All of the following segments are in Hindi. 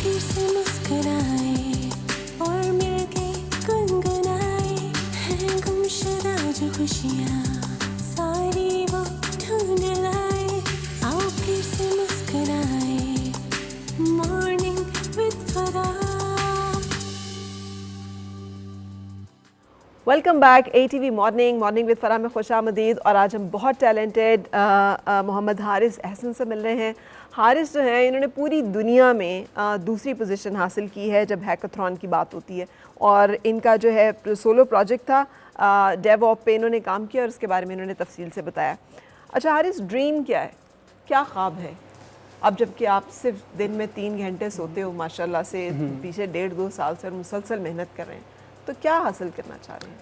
फिर से मुस्कुराए और मिलके गुनगुनाए हैं गुमशुदा जो खुशियाँ सारी वो ढूंढ लाए। आओ फिर से मुस्कुराए morning with Farah. Welcome back ATV morning with Farah में खुशामदीद। और आज हम बहुत टैलेंटेड मोहम्मद हारिस अहसन से मिल रहे हैं। हारिस जो हैं इन्होंने पूरी दुनिया में दूसरी पोजीशन हासिल की है जब हैकाथॉन की बात होती है, और इनका जो है सोलो प्रोजेक्ट था डेवऑप पे इन्होंने काम किया और उसके बारे में इन्होंने तफसील से बताया। अच्छा हारिस, ड्रीम क्या है, क्या ख्वाब है अब जबकि आप सिर्फ दिन में 3 घंटे सोते हो माशाल्लाह से, पीछे 1.5-2 साल से मुसलसल मेहनत कर रहे हैं, तो क्या हासिल करना चाह रहे हैं?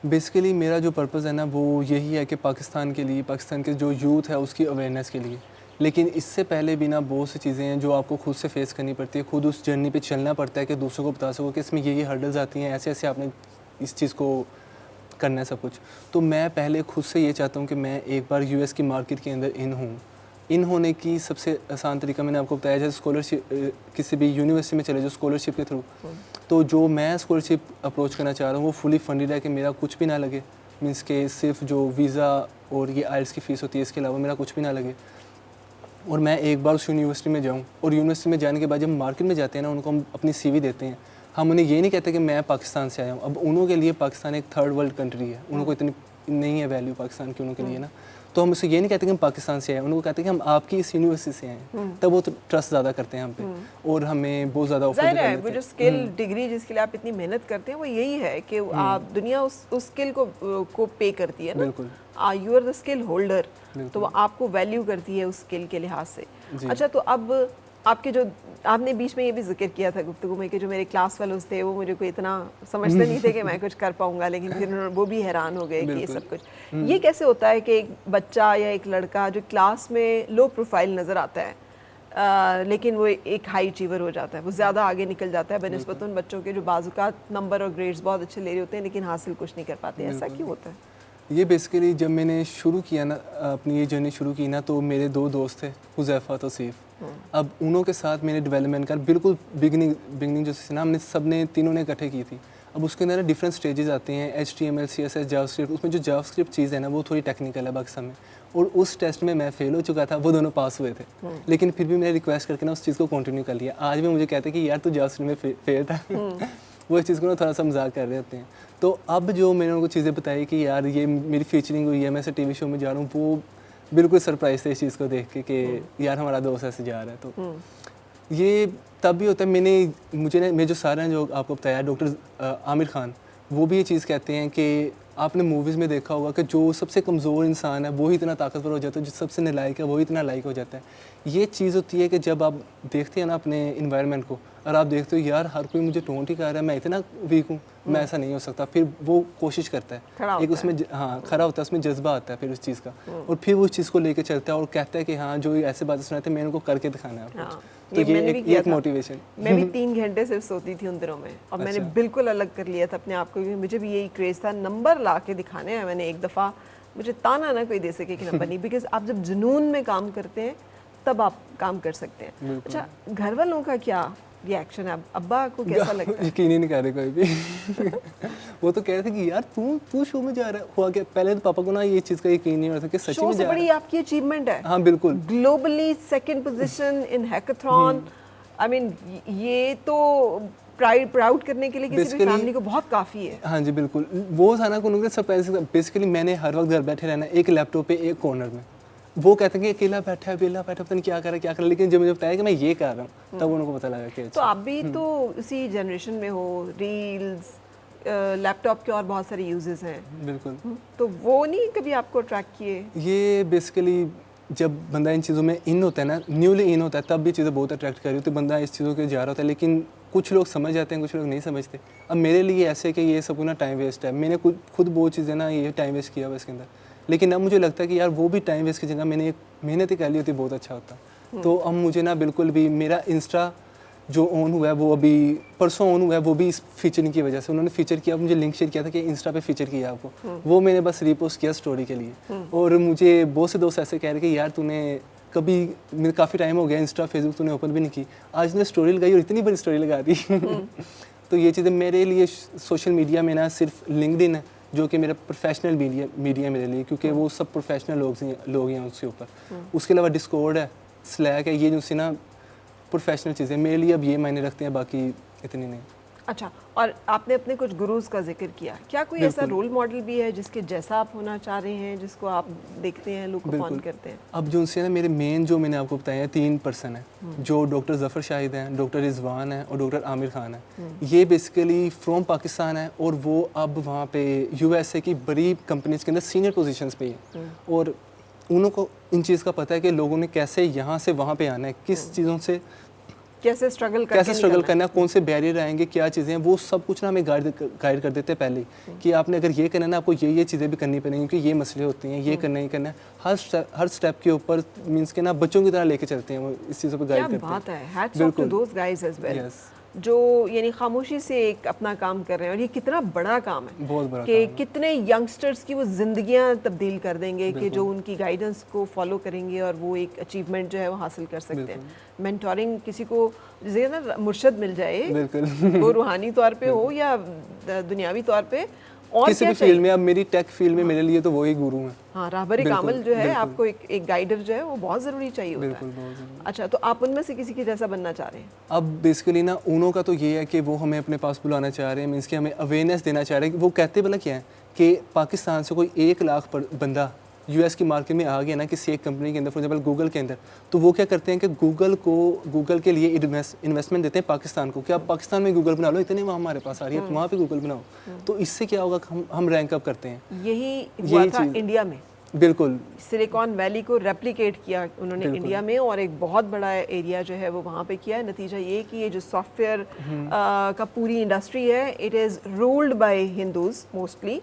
बेसिकली मेरा जो पर्पज़ है ना वो यही है कि पाकिस्तान के लिए, पाकिस्तान के जो यूथ है उसकी अवेयरनेस के लिए। लेकिन इससे पहले भी ना बहुत सी चीज़ें हैं जो आपको खुद से फेस करनी पड़ती है, खुद उस जर्नी पे चलना पड़ता है कि दूसरों को बता सको कि इसमें ये हर्डल्स आती हैं, ऐसे ऐसे आपने इस चीज़ को करना है सब कुछ। तो मैं पहले खुद से ये चाहता हूँ कि मैं एक बार US की मार्केट के अंदर इन होने की सबसे आसान तरीका मैंने आपको बताया, जैसे स्कॉलरशिप किसी भी यूनिवर्सिटी में चले जाओ स्कॉलरशिप के थ्रू। तो जो मैं स्कॉलरशिप अप्रोच करना चाह रहा हूँ वो फुली फंडेड है कि मेरा कुछ भी ना लगे, मीन्स के सिर्फ जो वीज़ा और ये IELTS की फ़ीस होती है इसके अलावा मेरा कुछ भी ना लगे, और मैं एक बार उस यूनिवर्सिटी में जाऊँ। और यूनिवर्सिटी में जाने के बाद जब मार्केट में जाते हैं ना, उनको हम अपनी CV देते हैं, हम उन्हें ये नहीं कहते कि मैं पाकिस्तान से आया हूँ। अब उन्हों के लिए पाकिस्तान एक थर्ड वर्ल्ड कंट्री है, उनको इतनी नहीं है वैल्यू पाकिस्तान की उनके लिए ना। तो हम उससे ये नहीं कहते कि हम पाकिस्तान से आए, उनको कहते हैं कि हम आपकी इस यूनिवर्सिटी से आए। तब वो ट्रस्ट ज़्यादा करते हैं हम पे और हमें बहुत ज़्यादा ऑफर ज़ाहिर है वो जो स्किल डिग्री जिसके लिए आप इतनी मेहनत करते हैं वो यही है कि आप दुनिया उस स्किल को पे करती है ना। बिल्कुल, you are the skill holder, तो वो आपको वैल्यू करती है उस स्किल के लिहाज से। अच्छा, तो अब आपके जो आपने बीच में ये भी जिक्र किया था गुफ्तगू में कि जो मेरे क्लास फेलोज थे वो मुझे कोई इतना समझते नहीं थे कि मैं कुछ कर पाऊंगा, लेकिन फिर वो भी हैरान हो गए कि ये सब कुछ। ये कैसे होता है कि एक बच्चा या एक लड़का जो क्लास में लो प्रोफाइल नज़र आता है लेकिन वो एक हाई अचीवर हो जाता है, वो ज़्यादा आगे निकल जाता है बनस्बत उन बच्चों के जो बाज़ुकात नंबर और ग्रेड्स बहुत अच्छे ले रहे होते हैं लेकिन हासिल कुछ नहीं कर पाते? ऐसा क्यों होता है? ये बेसिकली जब मैंने शुरू किया ना अपनी ये जर्नी शुरू की ना, तो मेरे 2 दोस्त थे हुज़ैफ़ा तौसीफ़। अब उन्हों के साथ मैंने डेवलपमेंट कर बिल्कुल बिगनिंग जो थी ना हमने सब ने तीनों ने इकट्ठे की थी। अब उसके अंदर डिफरेंट स्टेजेस आते हैं, HTML CSS जावास्क्रिप्ट। उसमें जो जावास्क्रिप्ट चीज़ है ना वो थोड़ी टेक्निकल है पाकिस्तान में, और उस टेस्ट में मैं फेल हो चुका था, वो दोनों पास हुए थे। लेकिन फिर भी मैंने रिक्वेस्ट करके ना उस चीज़ को कंटिन्यू कर लिया। आज भी मुझे कहते हैं कि यार तू जावास्क्रिप्ट में फेल था। वो इस चीज़ को ना थोड़ा सा मजाक कर रहे होते हैं। तो अब जो मैंने उनको चीज़ें बताई कि यार ये मेरी फीचरिंग हुई है, मैं ऐसे TV शो में जा रहा हूँ, वो बिल्कुल सरप्राइज थे इस चीज़ को देख के कि यार हमारा दोस्त ऐसे जा रहा है। तो ये तब भी होता है। मैं जो सारे हैं जो आपको बताया, डॉक्टर आमिर खान, वो भी ये चीज़ कहते हैं कि आपने मूवीज़ में देखा होगा कि जो सबसे कमज़ोर इंसान है वो ही इतना ताकतवर हो जाता है, जो सबसे नालायक है वो ही इतना लायक हो जाता है। ये चीज़ होती है कि जब आप देखते हैं ना अपने इन्वायरमेंट को और आप देखते हो यार हर कोई मुझे टोंट ही कर रहा है, मैं इतना वीक हूँ, मैं ऐसा नहीं हो सकता, फिर वो कोशिश करता है, एक उसमें खड़ा होता है, उसमें जज्बा आता है फिर उस चीज़ का, और फिर वो उस चीज़ को लेकर चलता है और कहता है कि हाँ जो ऐसे बातें सुनाते हैं मैंने उनको करके दिखाना है आपको। तो ये एक मोटिवेशन। मैं भी 3 घंटे सिर्फ सोती थी उन दिनों में, और मैंने बिल्कुल अलग कर लिया था अपने आप को, क्योंकि मुझे भी यही क्रेज़ था, नंबर ला के दिखाने हैं। मैंने एक दफ़ा, मुझे ताना ना कोई दे सके कि नंबर नहीं, बिकॉज आप जब जुनून में काम करते हैं तब आप काम कर सकते हैं। अच्छा, घर वालों का क्या रिएक्शन है? अब्बा को कैसा लगता है? यकीन ही नहीं कर रहे कोई भी। वो तो कह रहे थे कि यार तू शो में जा रहा है। हुआ क्या, पहले तो पापा को ना ये चीज़ का यकीन नहीं हो रहा था कि सच में जा रहा है। शो से बड़ी आपकी अचीवमेंट है। हाँ बिल्कुल, globally 2nd position in hackathon. I mean ये तो प्राउड करने के लिए किसी भी फैमिली को बहुत काफ़ी है। हाँ जी बिल्कुल, वो था ना कि उनके सरप्राइज। बेसिकली मैंने हर वक्त घर बैठे रहना, एक लैपटॉप पे एक कॉर्नर में। वो कहते हैं कि अकेला बैठा है, पता नहीं क्या कर रहा है, लेकिन जब मुझे बताया कि मैं ये कर रहा हूँ तब उनको पता लगा कि तो आप भी तो इसी जनरेशन में हो, रील्स, लैपटॉप के और बहुत सारे यूजेस हैं। बिल्कुल, तो वो नहीं कभी आपको अट्रैक्ट किए? ये बेसिकली जब बंदा इन चीज़ों में इन होता है ना, न्यूली इन होता है, तब भी चीज़ें बहुत अट्रैक्ट कर रही होती है, बंदा इस चीज़ों के जा रहा होता है। लेकिन कुछ लोग समझ जाते हैं, कुछ लोग नहीं समझते। अब मेरे लिए ऐसे कि ये सब ना टाइम वेस्ट है, मैंने खुद बहुत चीज़ें ना ये टाइम वेस्ट किया हुआ इसके अंदर। लेकिन अब मुझे लगता है कि यार वो भी टाइम वेस्ट की जगह मैंने एक मेहनत ही कर ली होती, बहुत अच्छा होता। तो अब मुझे ना बिल्कुल भी, मेरा इंस्टा जो ऑन हुआ है वो अभी परसों ऑन हुआ है, वो भी इस फीचरिंग की वजह से। उन्होंने फीचर किया, मुझे लिंक शेयर किया था कि इंस्टा पे फीचर किया आपको, वो मैंने बस रीपोस्ट किया स्टोरी के लिए। और मुझे बहुत से दोस्त ऐसे कह रहे कि यार तूने कभी मेरे काफ़ी टाइम हो गया इंस्टा फेसबुक तूने ओपन भी नहीं की, आज ने स्टोरी लगाई और इतनी बड़ी स्टोरी लगा दी। तो ये चीज़ें मेरे लिए सोशल मीडिया में ना सिर्फ लिंक्डइन है जो कि मेरा प्रोफेशनल मीडिया मेरे लिए, क्योंकि वो सब प्रोफेशनल लोग हैं उसके ऊपर। उसके अलावा डिस्कॉर्ड है, स्लैक है, ये जो सी ना प्रोफेशनल चीज़ें मेरे लिए अब ये मायने रखते हैं, बाकी इतनी नहीं। अच्छा, और आपने अपने कुछ गुरुज का जिक्र किया, क्या कोई ऐसा रोल मॉडल भी है जिसके जैसा आप होना चाह रहे हैं, जिसको आप देखते हैं, लोग को फॉलो करते हैं? अब जो उनसे ना मेरे मेन जो मैंने आपको बताया 3 पर्सन है, जो डॉक्टर जफ़र शाहिद हैं, डॉक्टर रिजवान हैं और डॉक्टर आमिर खान हैं। ये बेसिकली फ्रॉम पाकिस्तान है और वो अब वहाँ पे USA की बड़ी कंपनीज के अंदर सीनियर पोजीशंस पे है और उन्हों को इन चीज़ का पता है कि लोगों ने कैसे यहाँ से वहाँ पे आना है, किस चीज़ों से कैसे स्ट्रगल करना है, कौन से बैरियर आएंगे, क्या चीज़ें हैं, वो सब कुछ ना हमें गाइड कर देते हैं पहले कि आपने अगर ये करना है ना, आपको ये चीज़ें भी करनी पड़ेंगी, क्योंकि ये मसले होते हैं, ये करना ही करना है। हर स्टेप के ऊपर मींस के ना बच्चों की तरह लेके चलते हैं, वो इस चीज़ों पर गाइड करते हैं। बात है, hats off to those guys as well, जो यानी खामोशी से एक अपना काम कर रहे हैं। और ये कितना बड़ा काम है, बहुत बड़ा कि कितने यंगस्टर्स की वो ज़िंदगियां तब्दील कर देंगे कि जो उनकी गाइडेंस को फॉलो करेंगे और वो एक अचीवमेंट जो है वो हासिल कर सकते हैं। मेंटोरिंग किसी को जैसे ना मुर्शद मिल जाए, वो रूहानी तौर पे हो या दुनियावी तौर पे, और किसी भी फील्ड में। अब मेरी टेक फील्ड में मेरे लिए तो वही गुरु हैं। हाँ, राहबर कामिल जो है, आपको एक गाइडर जो है वो बहुत ज़रूरी चाहिए होता है। अच्छा, तो आप उनमें से किसी के जैसा बनना चाह रहे हैं? अब बेसिकली ना उन्हों का तो ये है कि वो हमें अपने पास बुलाना चाह रहे हैं, मीन्स कि हमें अवेयरनेस देना चाह रहे हैं। वो कहते भला क्या है कि पाकिस्तान से कोई 1 लाख बंदा US की मार्केट में आ गया ना किसी एक कंपनी के अंदर, फॉर एग्जाम्पल गूगल के अंदर, तो वो क्या करते हैं कि गूगल के लिए इन्वेस्टमेंट देते हैं पाकिस्तान को कि आप पाकिस्तान में गूगल बना लो, इतने वहाँ हमारे पास आ रही है, वहाँ पे गूगल बनाओ। तो इससे क्या होगा कि हम रैंक अप करते हैं। यही हुआ था इंडिया में, बिल्कुल सिलिकॉन वैली को रेप्लिकेट किया उन्होंने इंडिया में, और एक बहुत बड़ा एरिया जो है वो वहाँ पे किया है। नतीजा ये कि ये जो सॉफ्टवेयर का पूरी इंडस्ट्री है, it is ruled by Hindus mostly,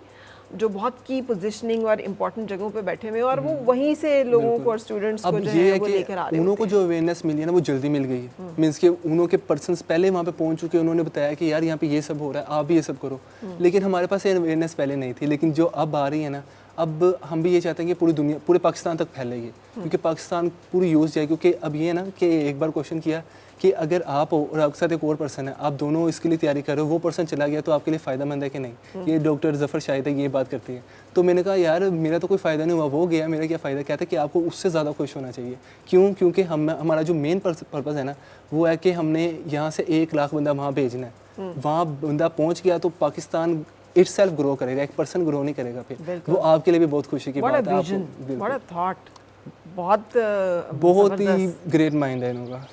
जो बहुत की पोजीशनिंग और इम्पोर्टेंट जगहों पे बैठे हुए हैं, और वो वहीं से लोगों को और स्टूडेंट्स को जो है वो लेकर आ रहे हैं। उन्हों को जो अवेयरनेस मिली है ना वो जल्दी मिल गई है, मीन्स के उन्हों के पर्सन्स पहले वहाँ पे पहुँच चुके हैं, उन्होंने बताया कि यार यहाँ पे ये सब हो रहा है, आप भी ये सब करो। लेकिन हमारे पास ये अवेयरनेस पहले नहीं थी, लेकिन जो अब आ रही है ना, अब हम भी ये चाहते हैं कि पूरी दुनिया, पूरे पाकिस्तान तक फैलेगी, क्योंकि पाकिस्तान पूरी यूज़ जाए। क्योंकि अब ये ना कि एक बार क्वेश्चन किया कि अगर आप और आपके साथ एक और पर्सन है, आप दोनों इसके लिए तैयारी कर रहे हो, वो पर्सन चला गया तो आपके लिए फ़ायदेमंद है कि नहीं। ये डॉक्टर जफ़र शाहिद है, ये बात करती है। तो मैंने कहा यार मेरा तो कोई फ़ायदा नहीं हुआ, वो गया, मेरा क्या फ़ायदा। कहते हैं कि आपको उससे ज़्यादा खुश होना चाहिए। क्यों? क्योंकि हमारा जो मेन पर्पज़ है ना, वो है कि हमने यहाँ से 1 लाख बंदा वहाँ भेजना है। वहाँ बंदा पहुँच गया तो पाकिस्तान इटसेल्फ ग्रो करेगा, एक पर्सन ग्रो नहीं करेगा। फिर वो आपके लिए भी बहुत खुशी की बात है। बहुत ही ग्रेट माइंड है इनका।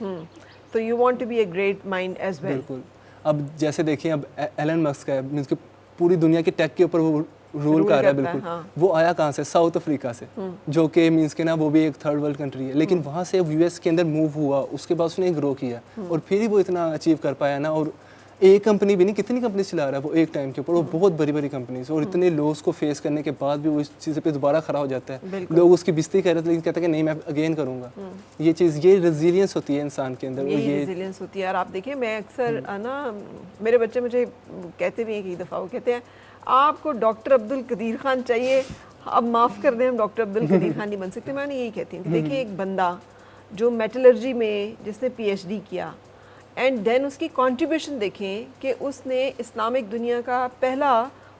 तो you want to be a great mind as well. बिल्कुल। अब जैसे देखिए, अब एलन मस्क का है, मींस कि पूरी दुनिया की टेक के ऊपर वो रूल कर रहा है। बिल्कुल। हाँ। वो आया कहाँ से? साउथ अफ्रीका से, जो कि मींस के ना वो भी एक थर्ड वर्ल्ड कंट्री है, लेकिन वहाँ से US के अंदर मूव हुआ, उसके बाद उसने ग्रो किया और फिर ही वो इतना अचीव कर पाया ना। और एक कंपनी भी नहीं, कितनी कंपनी चला रहा है वो एक टाइम के ऊपर, वो बहुत बड़ी बड़ी कंपनीज, और इतने लॉस को फेस करने के बाद भी वो इस चीज़ पे दोबारा खड़ा हो जाता है। लोग उसकी बेइज्जती कर रहे थे, लेकिन कहता है कि नहीं मैं अगेन करूँगा। ये चीज़, ये रेजिलियंस होती है इंसान के अंदर, ये रेजिलियंस होती है। और आप देखिए, मैं अक्सर ना, मेरे बच्चे मुझे कहते भी हैं कई दफ़ा, वो कहते हैं आपको डॉक्टर अब्दुल कदीर खान चाहिए, अब माफ़ कर दें हम डॉक्टर अब्दुल कदीर खान नहीं बन सकते। मैं यही कहती हूँ कि देखिए, एक बंदा जो मेटलर्जी में जिसने PhD किया, एंड देन उसकी कंट्रीब्यूशन देखें कि उसने इस्लामिक दुनिया का पहला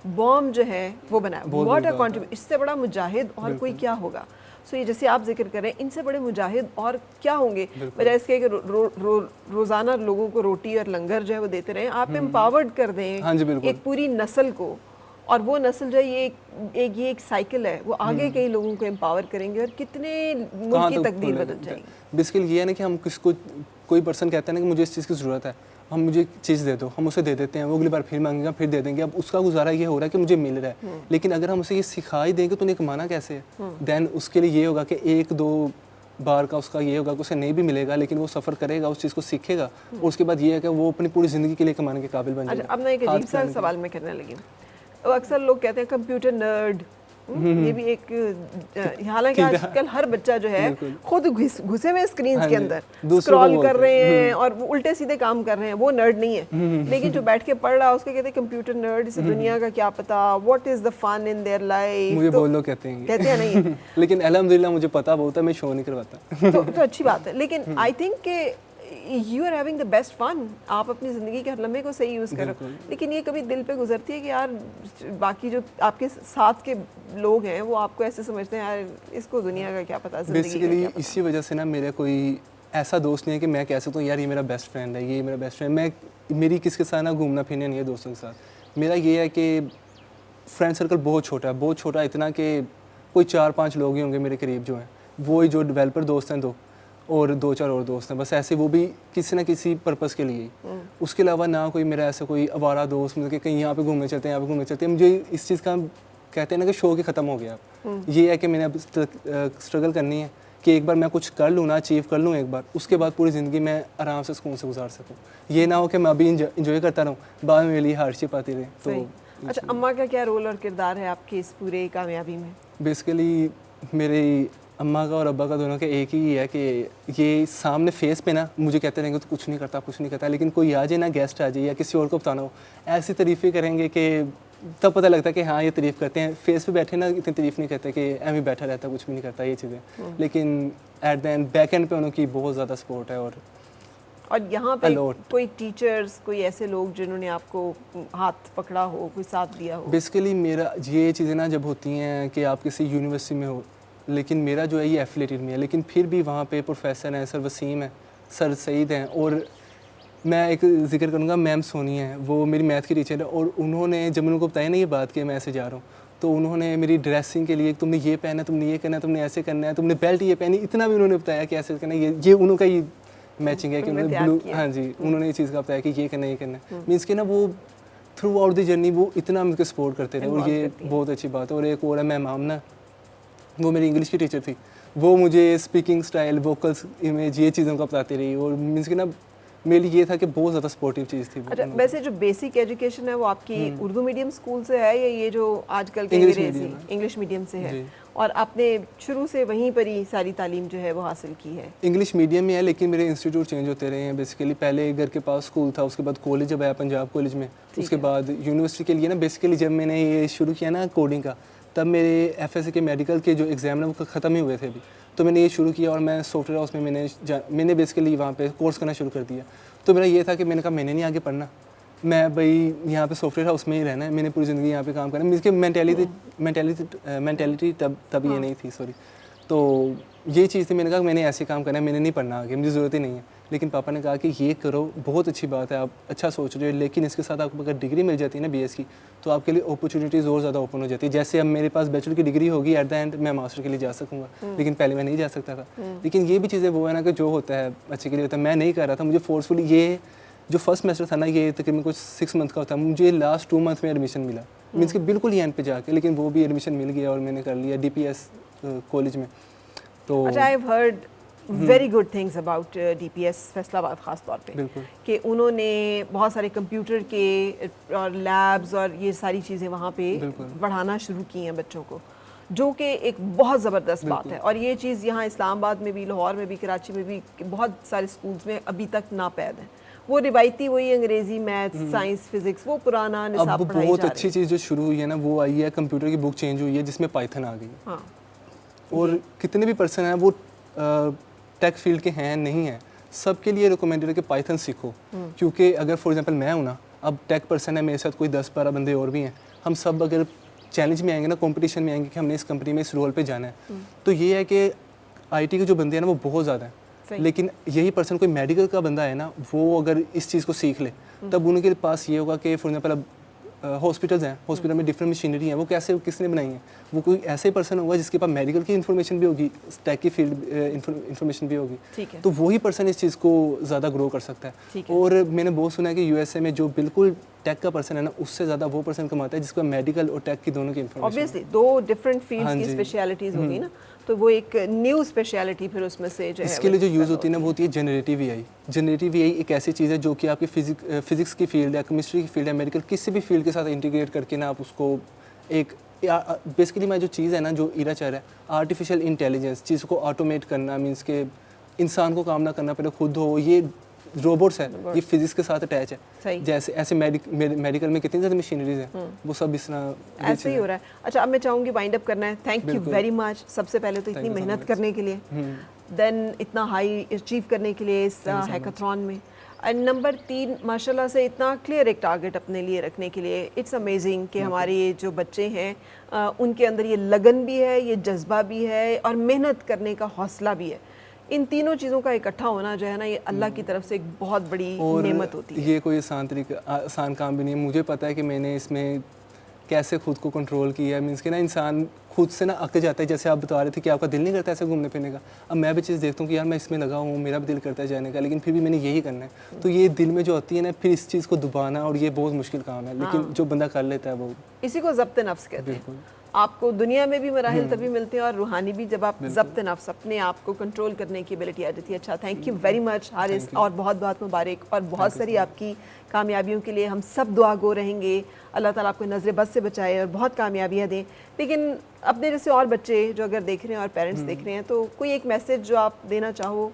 बॉम्ब जो है वो बनाया। What a contribution! इससे बड़ा मुजाहिद और कोई क्या होगा? सो ये जैसे आप जिक्र करें, इनसे बड़े मुजाहिद और क्या होंगे, बजाय इसके कि रोज़ाना लोगों को रोटी और लंगर जो है वो देते रहें। आप एम्पावर्ड कर दें एक पूरी नस्ल को, और वो नस्ल जो है ये एक साइकिल है, वो आगे कई लोगों को एम्पावर करेंगे और कितने मुल्क की तकदीर बदल जाएगी। बेसिकली ये है ना कि हम किसको, कोई पर्सन कहता है ना कि मुझे इस चीज़ की ज़रूरत है, हम मुझे चीज़ दे दो, हम उसे दे देते हैं, वो अगली बार फिर मांगेगा, फिर दे देंगे। अब उसका गुजारा ये हो रहा है कि मुझे मिल रहा है, लेकिन अगर हम उसे ये सिखा ही देंगे तो उन्हें कमाना कैसे है, देन उसके लिए ये होगा कि 1-2 बार का उसका ये होगा कि उसे नहीं भी मिलेगा, लेकिन वो सफ़र करेगा, उस चीज़ को सीखेगा, और उसके बाद ये है कि वो अपनी पूरी ज़िंदगी के लिए कमाने के काबिल बन जाएगा। अब मैं एक अजीब सा सवाल मैं करने लगी, अक्सर लोग कहते हैं कंप्यूटर नर्ड, ये भी एक हालांकि आजकल हर बच्चा जो है खुद घुसे हुए स्क्रीन के अंदर स्क्रॉल कर रहे हैं और वो उल्टे सीधे काम कर रहे हैं, वो नर्ड नहीं है। लेकिन जो बैठ के पढ़ रहा है उसके कहते हैं कंप्यूटर नर्ड, इसे दुनिया का क्या पता, what is the fun in their life. मुझे बहुत लोग कहते हैं नहीं लेकिन अल्हम्दुलिल्लाह मुझे पता बहुत है, मैं शो नहीं करवाता। तो अच्छी बात है। लेकिन आई थिंक कि you are having the best fun, आप अपनी ज़िंदगी के हर लम्हे को सही यूज़ करो। लेकिन ये कभी दिल पे गुजरती है कि यार बाकी जो आपके साथ के लोग हैं वो आपको ऐसे समझते हैं यार इसको दुनिया का क्या पता, ज़िंदगी का बेसिकली क्या पता। इसी वजह से ना मेरा कोई ऐसा दोस्त नहीं है कि मैं कह सकता हूँ यार ये मेरा बेस्ट फ्रेंड है, ये मेरा बेस्ट फ्रेंड। मैं मेरी किसके साथ ना घूमना फिरना नहीं है दोस्तों के साथ। मेरा ये है कि फ्रेंड सर्कल बहुत छोटा है, बहुत छोटा, इतना कि कोई 4-5 लोग ही होंगे मेरे करीब जो हैं, वो ही जो डेवलपर दोस्त हैं 2 और 2-4 और दोस्त हैं, बस ऐसे, वो भी किसी ना किसी पर्पस के लिए ही। उसके अलावा ना कोई मेरा ऐसा कोई आवारा दोस्त मतलब कि कहीं यहाँ पे घूमने चलते हैं, यहाँ पे घूमने चलते हैं। मुझे इस चीज़ का कहते हैं ना कि शौक ही ख़त्म हो गया। ये है कि मैंने अब स्ट्रगल करनी है कि एक बार मैं कुछ कर लूँ ना, अचीव कर लूँ एक बार, उसके बाद पूरी ज़िंदगी मैं आराम से सुकून से गुजार सकूँ। ये ना हो कि मैं अभी इंजॉय करता रहूँ, बाद में मेरे लिए हार्डशिप आती रहे। तो अच्छा, अम्मा का क्या रोल और किरदार है आपकी इस पूरे कामयाबी में? बेसिकली मेरे अम्मा का और अब्बा का दोनों का एक ही है कि ये सामने फेस पे ना मुझे कहते रहेंगे तो कुछ नहीं करता, कुछ नहीं करता, लेकिन कोई आ जाए ना, गेस्ट आ जाए या किसी और को बताना हो, ऐसी तारीफ़ें करेंगे कि तब पता लगता है कि हाँ ये तारीफ़ करते हैं। फेस पे बैठे ना इतनी तारीफ़ नहीं करते कि एम ही बैठा रहता, कुछ भी नहीं करता, ये चीज़ें। लेकिन at the end back and पे उनकी बहुत ज़्यादा सपोर्ट है। और यहाँ पे कोई टीचर्स, कोई ऐसे लोग जिन्होंने आपको हाथ पकड़ा हो, कोई साथ दिया हो? बेसिकली मेरा ये चीज़ें ना जब होती हैं कि आप किसी यूनिवर्सिटी में हो, लेकिन मेरा जो है ये एफिलेटेड में है, लेकिन फिर भी वहाँ पे प्रोफेसर हैं, सर वसीम है, सर सईद हैं, और मैं एक जिक्र करूँगा मैम सोनी है, वो मेरी मैथ की टीचर है। और उन्होंने जब उनको बताया ना ये बात कि मैं ऐसे जा रहा हूँ, तो उन्होंने मेरी ड्रेसिंग के लिए तुमने ये पहना है, तुमने ये करना है, तुमने ऐसे करना है, तुमने बेल्ट ये पहनी, इतना भी उन्होंने बताया कि ऐसे करना है। ये उनका ही मैचिंग है कि उन्होंने ब्लू, हाँ जी, उन्होंने ये चीज़ का बताया कि ये करना है, ये करना है। मीन्स कि ना वो थ्रू आउट द जर्नी वो इतना मुझे सपोर्ट करते रहे, और ये बहुत अच्छी बात है। और एक और है मैम आमना, वो मेरी इंग्लिश की टीचर थी, वो मुझे स्पीकिंग स्टाइल, वोकल्स, इमेज, ये चीज़ों का बताती रही। और मीन्स कि ना मेरे लिए ये था कि बहुत ज़्यादा सपोर्टिव चीज़ थी। अच्छा, वैसे जो बेसिक एजुकेशन है वो आपकी उर्दू मीडियम स्कूल से है या ये जो आजकल के इंग्लिश मीडियम से है? और आपने शुरू से वहीं पर ही सारी तालीम जो है वो हासिल की है? इंग्लिश मीडियम में है, लेकिन मेरे इंस्टीट्यूट चेंज होते रहे हैं। बेसिकली पहले घर के पास स्कूल था, उसके बाद कॉलेज जब आया पंजाब कॉलेज में, उसके बाद यूनिवर्सिटी के लिए ना बेसिकली जब मैंने ये शुरू किया ना कोडिंग का, तब मेरे एफएससी के मेडिकल के जो एग्ज़ाम है वो ख़त्म ही हुए थे अभी, तो मैंने ये शुरू किया और मैं सॉफ्टवेयर हाउस में मैंने बेसिकली वहाँ पे कोर्स करना शुरू कर दिया। तो मेरा ये था कि मैंने कहा मैंने नहीं आगे पढ़ना, मैं भाई यहाँ पे सॉफ्टवेयर हाउस में ही रहना है, मैंने पूरी ज़िंदगी यहाँ पे काम करना है। इसकी मेंटेलिटी तब ये नहीं थी, सॉरी। तो ये चीज़ थी, मैंने कहा मैंने ऐसे काम करना है, मैंने नहीं पढ़ना आगे, मुझे ज़रूरत ही नहीं है। लेकिन पापा ने कहा कि ये करो, बहुत अच्छी बात है, आप अच्छा सोच रहे हो, लेकिन इसके साथ आपको अगर डिग्री मिल जाती है ना बीएस की, तो आपके लिए अपॉर्चुनिटीज़ और ज़्यादा ओपन हो जाती है। जैसे अब मेरे पास बैचलर की डिग्री होगी, एट द एंड मैं मास्टर के लिए जा सकूँगा, लेकिन पहले मैं नहीं जा सकता था। लेकिन ये भी चीज़ें वो है ना कि जो होता है अच्छे के लिए होता है, मैं नहीं कर रहा था। मुझे फोर्सफुली ये जो फर्स्ट सेमेस्टर था ना, ये तकरीबन कुछ 6 मंथ का होता है, मुझे लास्ट 2 मंथ में एडमिशन मिला, मीन्स कि बिल्कुल ही एंड पे जाके, लेकिन वो भी एडमिशन मिल गया और मैंने कर लिया DPS कॉलेज में। तो अच्छा, I have heard very good things about DPS Faisalabad ख़ास तौर पे, कि उन्होंने बहुत सारे कंप्यूटर के और लैब्स और ये सारी चीज़ें वहाँ पे बढ़ाना शुरू की हैं बच्चों को, जो कि एक बहुत ज़बरदस्त बात है। और ये चीज़ यहाँ इस्लामाबाद में भी, लाहौर में भी, कराची में भी बहुत सारे स्कूल्स में अभी तक नापैद है। वो रिवायती वही अंग्रेजी, मैथ, साइंस, फिजिक्स, वो पुराना निसाब पढ़ाई बहुत अच्छी चीज़ जो शुरू हुई है ना, वो आई है कंप्यूटर की बुक चेंज हुई है जिसमें पाइथन आ गई। हाँ। और कितने भी पर्सन हैं वो टेक फील्ड के हैं नहीं हैं, सबके लिए रिकमेंडेड है कि पाइथन सीखो। क्योंकि अगर फॉर एग्जांपल मैं हूँ ना, अब टेक पर्सन है, मेरे साथ कोई 10-12 बंदे और भी हैं, हम सब अगर चैलेंज में आएंगे ना, कंपटीशन में आएंगे कि हमने इस कंपनी में इस रोल पे जाना है, तो ये है कि IT के जो बंदे हैं ना वो बहुत ज़्यादा हैं, लेकिन यही पर्सन कोई मेडिकल का बंदा है ना, वो अगर इस चीज़ को सीख ले, तब उनके पास ये होगा कि फॉर एग्जाम्पल अब हॉस्पिटल्स हैं, हॉस्पिटल में डिफरेंट मशीनरी हैं, वो कैसे किसने बनाई है, वो कोई ऐसे पर्सन होगा जिसके पास मेडिकल की इन्फॉर्मेशन भी होगी, टेक की फील्ड इन्फॉर्मेशन भी होगी, तो वही पर्सन इस चीज़ को ज़्यादा ग्रो कर सकता है। और मैंने बहुत सुना है कि USA में जो बिल्कुल टेक का पर्सन है ना, उससे ज़्यादा वो पर्सन कमाता है जिसका मेडिकल और टेक की दोनों की इन्फॉर्मेशन। ऑब्वियसली 2 डिफरेंट फील्ड्स की स्पेशलिटीज़ होगी ना, तो वो एक न्यू स्पेशलिटी फिर उसमें से जो है इसके लिए जो यूज़ होती है ना, वो होती है जनरेटिव AI। जनरेटिव AI एक ऐसी चीज़ है जो कि आपकी फिजिक्स की फील्ड है, केमिस्ट्री की फील्ड है, मेडिकल किसी भी फील्ड के साथ इंटीग्रेट करके ना आप उसको एक बेसिकली मैं जो चीज़ है ना, जो इरा चाह रहा है, आर्टिफिशियल इंटेलिजेंस, चीज़ को ऑटोमेट करना, मीन्स के इंसान को काम ना करना पड़े, खुद हो, ये रोबोट्स है, ये फिजिक्स के साथ अटैच है। सही। जैसे ऐसे मेडिकल में कितनी ज़्यादा मशीनरीज हैं, वो सब इस तरह ऐसे ही हो रहा है। अच्छा, अब मैं चाहूँगी वाइंड अप करना है। थैंक यू बिल्कुल। Very much. सबसे पहले तो इतनी Thank you so मेहनत much. करने के लिए, देन इतना हाई अचीव करने के लिए इस हैकाथॉन में, एंड नंबर 3 माशाल्लाह से इतना क्लियर एक टारगेट अपने लिए रखने के लिए। इट्स अमेजिंग कि हमारे ये जो बच्चे हैं उनके अंदर ये लगन भी है, ये जज्बा भी है और मेहनत करने का हौसला भी है। इन तीनों चीज़ों का इकट्ठा होना जो है ना, ये अल्लाह की तरफ से एक बहुत बड़ी और नेमत होती है। ये कोई आसान काम भी नहीं है। मुझे पता है कि मैंने इसमें कैसे खुद को कंट्रोल किया है। मीन्स कि ना इंसान खुद से ना अक जाता है, जैसे आप बता रहे थे कि आपका दिल नहीं करता ऐसे घूमने फिरने का। अब मैं भी चीज़ देखता हूँ कि यार मैं इसमें लगा हूँ, मेरा भी दिल करता है जाने का, लेकिन फिर भी मैंने यही करना है। तो ये दिल में जो होती है ना, फिर इस चीज़ को दबाना, और ये बहुत मुश्किल काम है, लेकिन जो बंदा कर लेता है वो इसी को ज़ब्त नफ्स कहते हैं। आपको दुनिया में भी मराहिल तभी मिलते हैं और रूहानी भी, जब आप ज़ब्त नफ्स, अपने आप को कंट्रोल करने की एबिलिटी आ जाती है। अच्छा, thank you very much Haris, और बहुत बहुत मुबारक, और बहुत सारी आपकी कामयाबियों के लिए हम सब दुआ गो रहेंगे। अल्लाह ताला आपको नज़र बद से बचाए और बहुत कामयाबियाँ दें। लेकिन अपने जैसे और बच्चे जो अगर देख रहे हैं और पेरेंट्स देख रहे हैं, तो कोई एक मैसेज जो आप देना चाहो?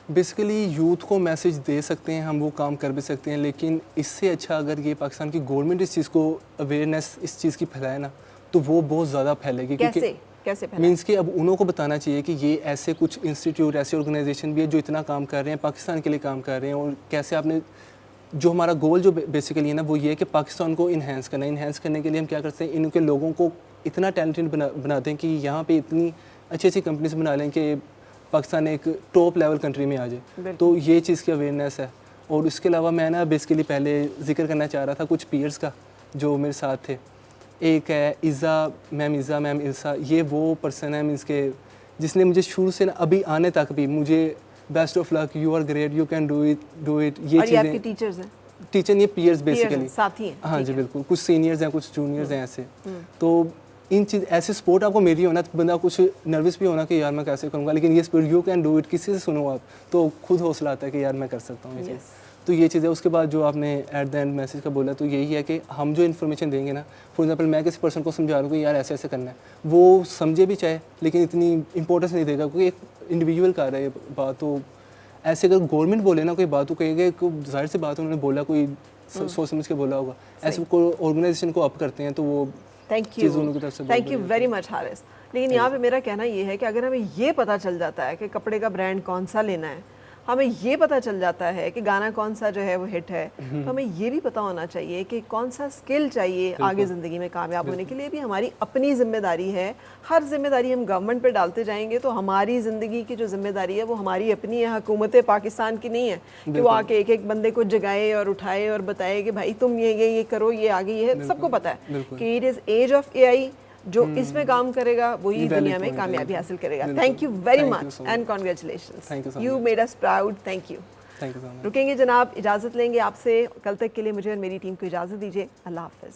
बेसिकली यूथ को मैसेज दे सकते हैं हम, वो काम कर भी सकते हैं, लेकिन इससे अच्छा अगर ये पाकिस्तान की गवर्नमेंट इस चीज़ को अवेयरनेस इस चीज़ की फैलाए ना, तो वो बहुत ज़्यादा फैलेगी। कैसे मीन्स कि अब उन्हों को बताना चाहिए कि ये ऐसे कुछ इंस्टीट्यूट, ऐसे ऑर्गेनाइजेशन भी है जो इतना काम कर रहे हैं, पाकिस्तान के लिए काम कर रहे हैं, और कैसे आपने जो हमारा गोल जो बेसिकली है ना, वो ये है कि पाकिस्तान को इन्हेंस करना है। इन्हेंस करने के लिए हम क्या करते हैं, इनके लोगों को इतना टैलेंटेड बना दें कि यहाँ पे इतनी अच्छी अच्छी कंपनीज बना लें कि पाकिस्तान एक टॉप लेवल कंट्री में आ जाए। तो ये चीज़ की अवेयरनेस है। और इसके अलावा मैं ना बेसिकली पहले जिक्र करना चाह रहा था कुछ पीयर्स का जो मेरे साथ थे। एक है इज़ा मैम इल्सा, ये वो पर्सन है मीन्स के जिसने मुझे शुरू से ना अभी आने तक भी मुझे best of luck, you are great, you can do it ये चीज़ें। आपके टीचर्स हैं? टीचर ये पीयर्स बेसिकली साथी हैं। हाँ जी बिल्कुल, कुछ सीनियर्स हैं, कुछ जूनियर्स हैं ऐसे। तो इन चीज़ ऐसे सपोर्ट आपको मेरी होना, तो बंदा कुछ नर्वस भी होना कि यार मैं कैसे करूँगा, लेकिन ये support you can do it किसी से सुनो आप, तो खुद हौसला आता है कि यार मैं कर सकता हूँ ये चीज़। तो ये चीज़ है। उसके बाद जो आपने एट द एंड मैसेज का बोला, तो यही है कि हम जो इन्फॉर्मेशन देंगे ना, फॉर एग्जांपल मैं किसी पर्सन को समझा रहा हूँ कि यार ऐसे ऐसे करना है, वो समझे भी चाहे लेकिन इतनी इंपॉर्टेंस नहीं देगा क्योंकि एक इंडिविजुअल कर रहा है ये बात। तो ऐसे अगर गवर्नमेंट बोले ना कोई बात, तो कहेगा जाहिर सी बात उन्होंने बोला, कोई सोच समझ के बोला होगा। ऐसे को ऑर्गेनाइजेशन को अप करते हैं, तो वो चीज़ उनकी तरफ से। Thank you very much Haris. लेकिन यहाँ पे मेरा कहना ये है कि अगर हमें ये पता चल जाता है कि कपड़े का ब्रांड कौन सा लेना है, हमें ये पता चल जाता है कि गाना कौन सा जो है वो हिट है, तो हमें ये भी पता होना चाहिए कि कौन सा स्किल चाहिए आगे ज़िंदगी में कामयाब होने के लिए भी हमारी अपनी जिम्मेदारी है। हर जिम्मेदारी हम गवर्नमेंट पे डालते जाएंगे तो हमारी ज़िंदगी की जो जिम्मेदारी है वो हमारी अपनी है, हुकूमत पाकिस्तान की नहीं है कि वो आके एक एक बंदे को जगाए और उठाए और बताए कि भाई तुम ये करो, ये आगे ये है। सबको पता है कि it is age of AI, जो इसमें काम करेगा वही दुनिया में कामयाबी हासिल करेगा। Thank you very much and congratulations, you made us proud. Thank you. रुकेंगे जनाब, इजाज़त लेंगे आपसे। कल तक के लिए मुझे और मेरी टीम को इजाज़त दीजिए। अल्लाह हाफ़िज़।